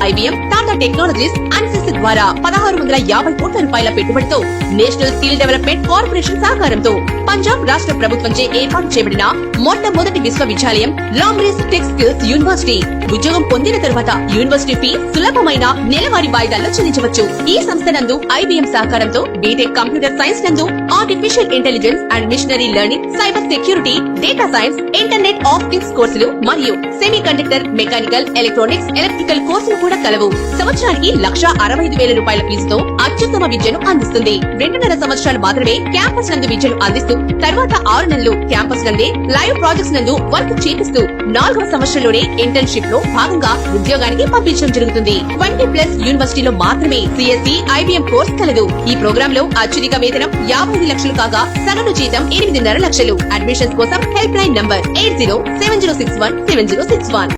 IBM, Tata technologies, ANSYS ద్వారా 1650 కోట్ల రూపాయల పెట్టుబడితో నేషనల్ స్కిల్ డెవలప్మెంట్ కార్పొరేషన్ సహకారంతో పంజాబ్ రాష్ట్ర ప్రభుత్వంచే ఏర్పాటు చేయబడిన మొట్టమొదటి విశ్వవిద్యాలయం లాంగ్రేజ్ టెక్ స్కిల్స్ యూనివర్సిటీ. ఉద్యోగం పొందిన తరువాత యూనివర్సిటీ ఫీ సులభమైన నెలవారీ వాయిదాల్లో చెల్లించవచ్చు. ఈ సంస్థ నందు IBM సహకారంతో బీటెక్ కంప్యూటర్ సైన్స్ నందు artificial intelligence and machinery learning, cyber security, data science, internet of things కోర్సులు మరియు semiconductor, mechanical, electronics, electrical కోర్సులు కూడా కలవు. సంవత్సరానికి 1,65,000 రూపాయల ఫీజుతో అత్యుత్తమ విద్యను అందిస్తుంది. 2.5 సంవత్సరాలు మాత్రమే క్యాంపస్ నందు విద్యను అందిస్తూ తర్వాత 6 నెలలు క్యాంపస్ నందే లైవ్ ప్రాజెక్ట్స్ నందు వర్క్ చేపిస్తూ 4వ సంవత్సరంలోనే ఇంటర్న్షిప్ లో భాగంగా ఉద్యోగానికి పంపించడం జరుగుతుంది. 20+ యూనివర్సిటీలో మాత్రమే CSE, IBM కోర్స్ కలదు. ఈ ప్రోగ్రామ్ లో అత్యధిక వేతనం 55 లక్షలు కాగా సగటు జీతం 8.5 లక్షలు. అడ్మిషన్స్ కోసం హెల్ప్ లైన్ నంబర్ 8070617061.